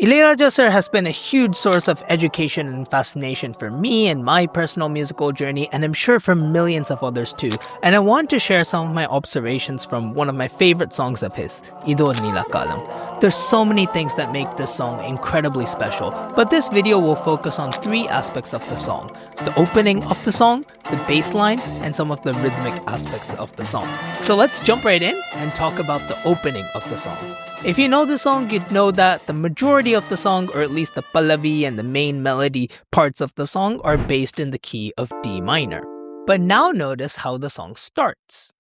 Ilaiyaraaja sir has been a huge source of education and fascination for me and my personal musical journey, and I'm sure for millions of others too. And I want to share some of my observations from one of my favorite songs of his, Idhu Oru Nila Kaalam. There's so many things that make this song incredibly special, but this video will focus on three aspects of the song: the opening of the song, the bass lines, and some of the rhythmic aspects of the song. So let's jump right in and talk about the opening of the song. If you know the song, you'd know that the majority of the song, or at least the pallavi and the main melody parts of the song, are based in the key of D minor. But now notice how the song starts.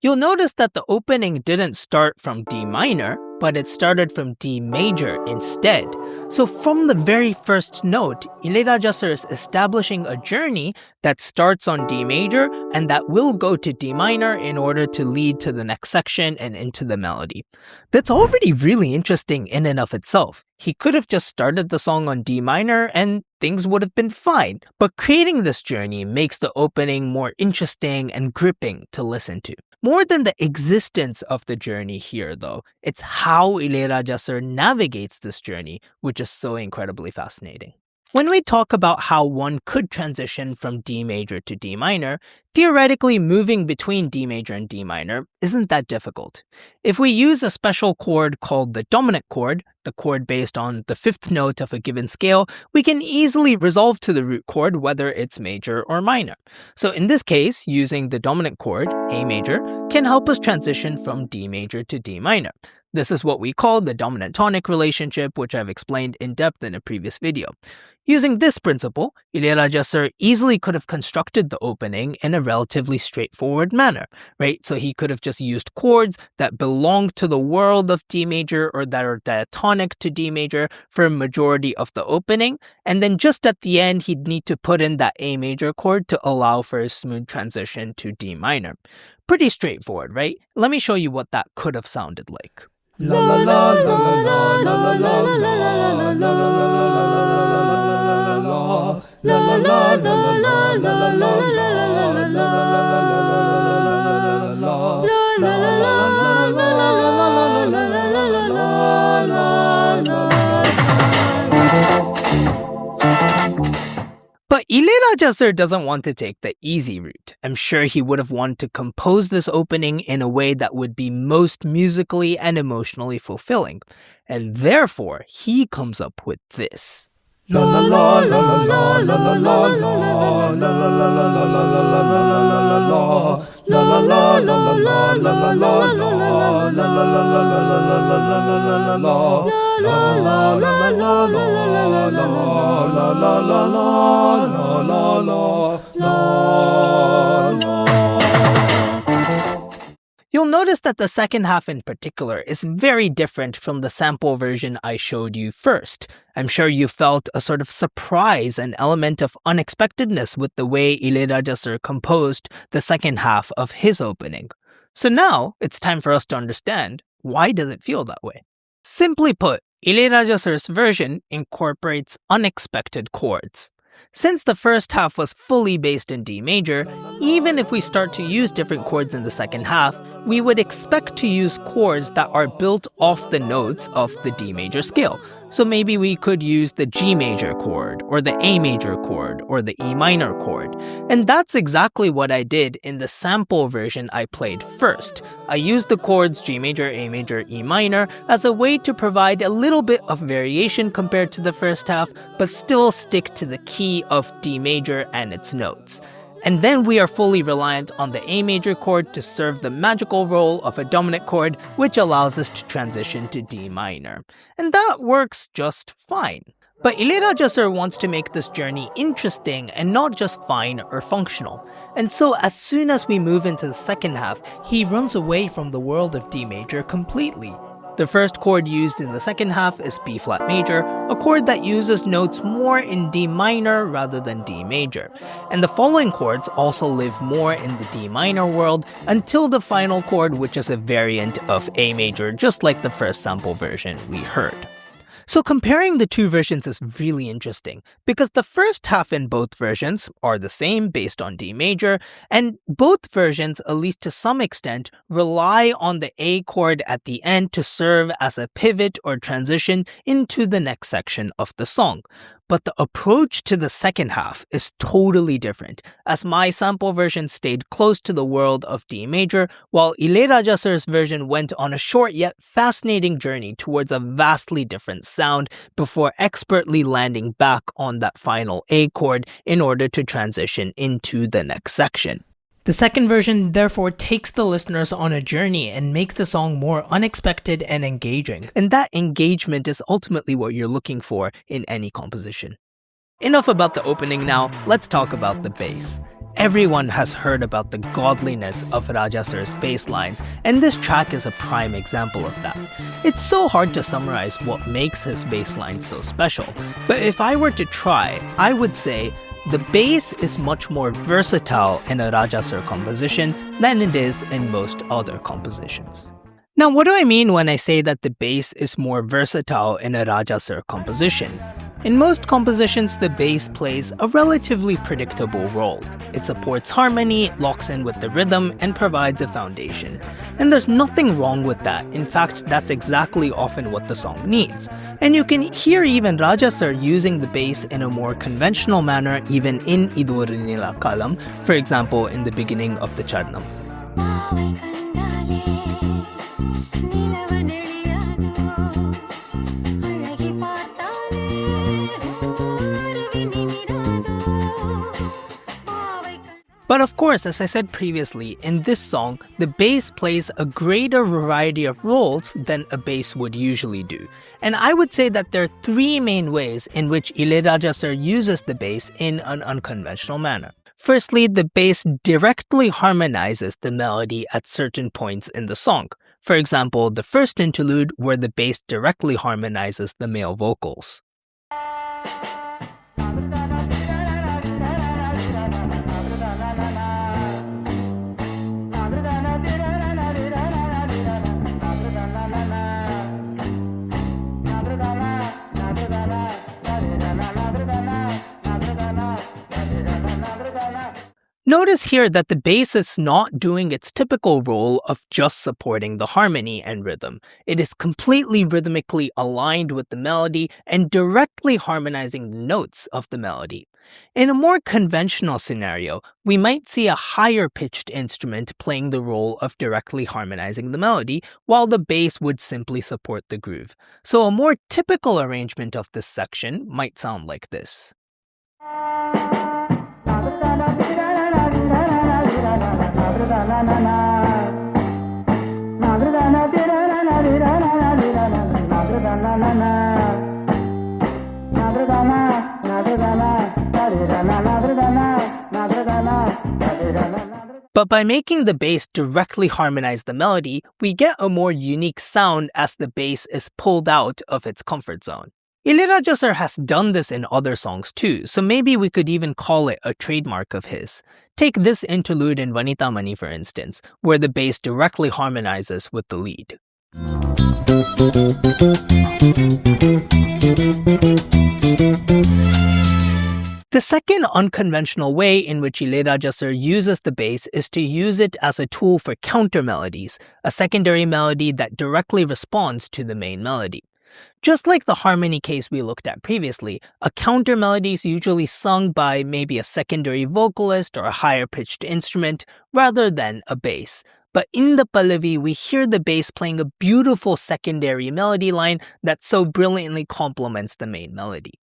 You'll notice that the opening didn't start from D minor, but it started from D major instead. So from the very first note, Ilaiyaraaja sir is establishing a journey that starts on D major and that will go to D minor in order to lead to the next section and into the melody. That's already really interesting in and of itself. He could have just started the song on D minor and things would have been fine. But creating this journey makes the opening more interesting and gripping to listen to. More than the existence of the journey here, though, it's how Ilaiyaraaja sir navigates this journey, which is so incredibly fascinating. When we talk about how one could transition from D major to D minor, theoretically moving between D major and D minor isn't that difficult. If we use a special chord called the dominant chord, the chord based on the fifth note of a given scale, we can easily resolve to the root chord whether it's major or minor. So in this case, using the dominant chord, A major, can help us transition from D major to D minor. This is what we call the dominant tonic relationship, which I've explained in depth in a previous video. Using this principle, Ilaiyaraaja sir easily could have constructed the opening in a relatively straightforward manner, right? So he could have just used chords that belong to the world of D major or that are diatonic to D major for a majority of the opening, and then just at the end, he'd need to put in that A major chord to allow for a smooth transition to D minor. Pretty straightforward, right? Let me show you what that could have sounded like. La la la la la la la la la la la But Ilaiyaraaja sir doesn't want to take the easy route. I'm sure he would have wanted to compose this opening in a way that would be most musically and emotionally fulfilling. And therefore, he comes up with this. La la la la la la la la la la la You'll notice that the second half in particular is very different from the sample version I showed you first. I'm sure you felt a sort of surprise and element of unexpectedness with the way Ilaiyaraaja sir composed the second half of his opening. So now it's time for us to understand, why does it feel that way? Simply put, Ilaiyaraaja sir's version incorporates unexpected chords. Since the first half was fully based in D major, even if we start to use different chords in the second half, we would expect to use chords that are built off the notes of the D major scale. So maybe we could use the G major chord, or the A major chord, or the E minor chord. And that's exactly what I did in the sample version I played first. I used the chords G major, A major, E minor as a way to provide a little bit of variation compared to the first half, but still stick to the key of D major and its notes. And then we are fully reliant on the A major chord to serve the magical role of a dominant chord, which allows us to transition to D minor. And that works just fine. But Ilaiyaraaja sir wants to make this journey interesting and not just fine or functional. And so as soon as we move into the second half, he runs away from the world of D major completely. The first chord used in the second half is B flat major, a chord that uses notes more in D minor rather than D major. And the following chords also live more in the D minor world until the final chord, which is a variant of A major, just like the first sample version we heard. So comparing the two versions is really interesting because the first half in both versions are the same based on D major, and both versions, at least to some extent, rely on the A chord at the end to serve as a pivot or transition into the next section of the song. But the approach to the second half is totally different, as my sample version stayed close to the world of D major, while Ilaiyaraaja sir's version went on a short yet fascinating journey towards a vastly different sound before expertly landing back on that final A chord in order to transition into the next section. The second version therefore takes the listeners on a journey and makes the song more unexpected and engaging. And that engagement is ultimately what you're looking for in any composition. Enough about the opening now, let's talk about the bass. Everyone has heard about the godliness of Raja sir's bass lines, and this track is a prime example of that. It's so hard to summarize what makes his bass lines so special, but if I were to try, I would say the bass is much more versatile in a Raja sir composition than it is in most other compositions. Now, what do I mean when I say that the bass is more versatile in a Raja sir composition? In most compositions, the bass plays a relatively predictable role. It supports harmony, locks in with the rhythm, and provides a foundation. And there's nothing wrong with that. In fact, that's exactly often what the song needs. And you can hear even Raja sir using the bass in a more conventional manner even in Idhu Oru Nila Kaalam, for example, in the beginning of the Charnam. But of course, as I said previously, in this song, the bass plays a greater variety of roles than a bass would usually do. And I would say that there are three main ways in which Ilaiyaraaja sir uses the bass in an unconventional manner. Firstly, the bass directly harmonizes the melody at certain points in the song. For example, the first interlude where the bass directly harmonizes the male vocals. Notice here that the bass is not doing its typical role of just supporting the harmony and rhythm. It is completely rhythmically aligned with the melody and directly harmonizing the notes of the melody. In a more conventional scenario, we might see a higher-pitched instrument playing the role of directly harmonizing the melody, while the bass would simply support the groove. So a more typical arrangement of this section might sound like this. But by making the bass directly harmonize the melody, we get a more unique sound as the bass is pulled out of its comfort zone. Ilaiyaraaja sir has done this in other songs too, so maybe we could even call it a trademark of his. Take this interlude in Vanita Mani, for instance, where the bass directly harmonizes with the lead. The second unconventional way in which Ilaiyaraaja sir uses the bass is to use it as a tool for counter melodies, a secondary melody that directly responds to the main melody. Just like the harmony case we looked at previously, a counter melody is usually sung by maybe a secondary vocalist or a higher-pitched instrument rather than a bass. But in the Pallavi, we hear the bass playing a beautiful secondary melody line that so brilliantly complements the main melody.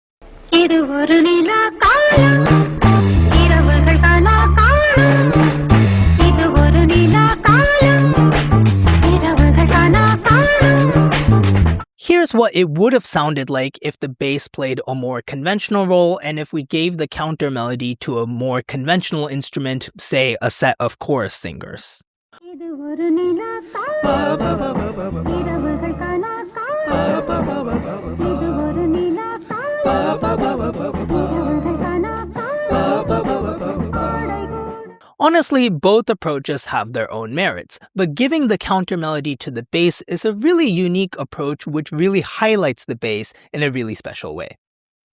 Idhu Oru Nila Kaalam, iravugal kana kaalam. Idhu Oru Nila Kaalam, iravugal kana kaalam. Here's what it would have sounded like if the bass played a more conventional role and if we gave the counter melody to a more conventional instrument, say a set of chorus singers. Honestly, both approaches have their own merits, but giving the counter melody to the bass is a really unique approach which really highlights the bass in a really special way.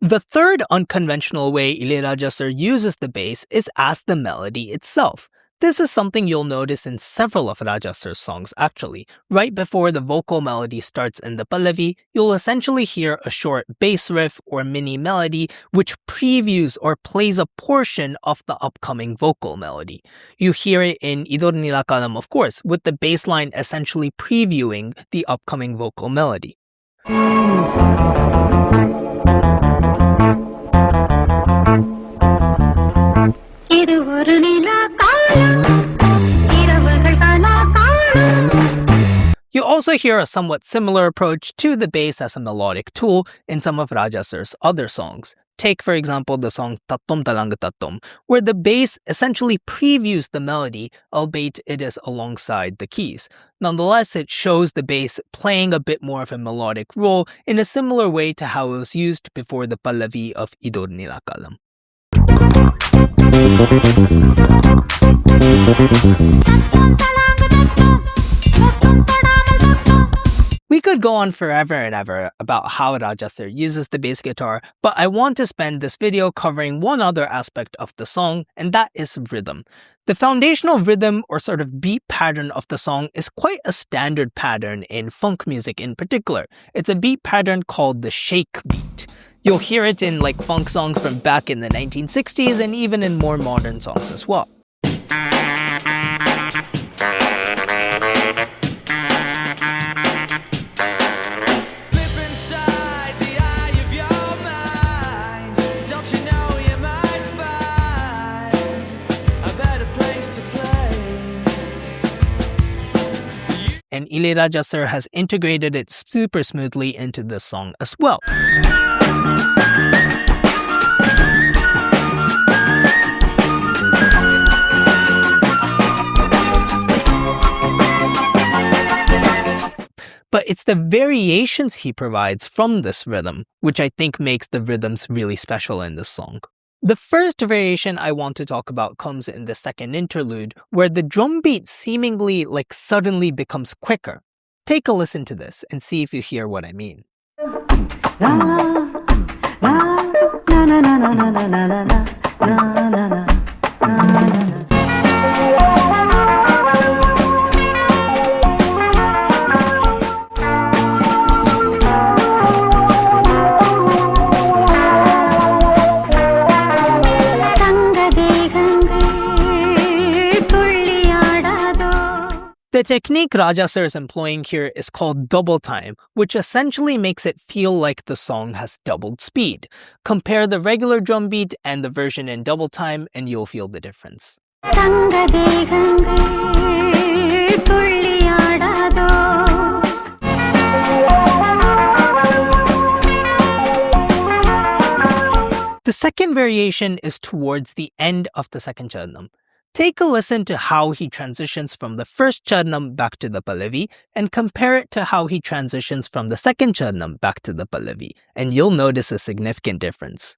The third unconventional way Ilaiyaraaja sir uses the bass is as the melody itself. This is something you'll notice in several of Raja sir's songs actually. Right before the vocal melody starts in the pallavi, you'll essentially hear a short bass riff or mini melody which previews or plays a portion of the upcoming vocal melody. You hear it in Idhu Oru Nila Kaalam, of course, with the bass line essentially previewing the upcoming vocal melody. Idhu Oru Nila You also hear a somewhat similar approach to the bass as a melodic tool in some of Raja sir's other songs. Take, for example, the song Tattom Talang Tattom, where the bass essentially previews the melody, albeit it is alongside the keys. Nonetheless, it shows the bass playing a bit more of a melodic role in a similar way to how it was used before the pallavi of Idhu Oru Nila Kaalam. We could go on forever and ever about how Raja sir uses the bass guitar, but I want to spend this video covering one other aspect of the song, and that is rhythm. The foundational rhythm or sort of beat pattern of the song is quite a standard pattern in funk music in particular. It's a beat pattern called the shake beat. You'll hear it in like funk songs from back in the 1960s and even in more modern songs as well. And Ilaiyaraaja sir has integrated it super smoothly into this song as well. But it's the variations he provides from this rhythm, which I think makes the rhythms really special in this song. The first variation I want to talk about comes in the second interlude, where the drum beat seemingly suddenly becomes quicker. Take a listen to this and see if you hear what I mean. The technique Raja sir is employing here is called double time, which essentially makes it feel like the song has doubled speed. Compare the regular drum beat and the version in double time and you'll feel the difference. The second variation is towards the end of the second charanam. Take a listen to how he transitions from the first charanam back to the pallavi and compare it to how he transitions from the second charanam back to the pallavi, and you'll notice a significant difference.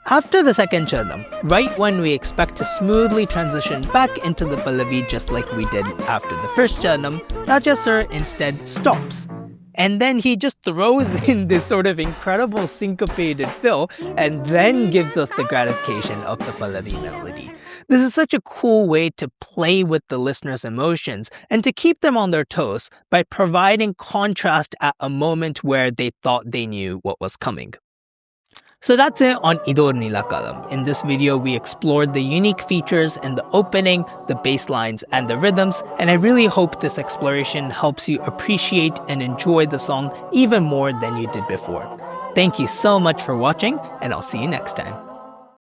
After the second charanam, right when we expect to smoothly transition back into the pallavi just like we did after the first charanam, Raja sir instead stops. And then he just throws in this sort of incredible syncopated fill and then gives us the gratification of the pallavi melody. This is such a cool way to play with the listener's emotions and to keep them on their toes by providing contrast at a moment where they thought they knew what was coming. So that's it on Idhu Oru Nila Kaalam. In this video, we explored the unique features in the opening, the bass lines, and the rhythms, and I really hope this exploration helps you appreciate and enjoy the song even more than you did before. Thank you so much for watching, and I'll see you next time.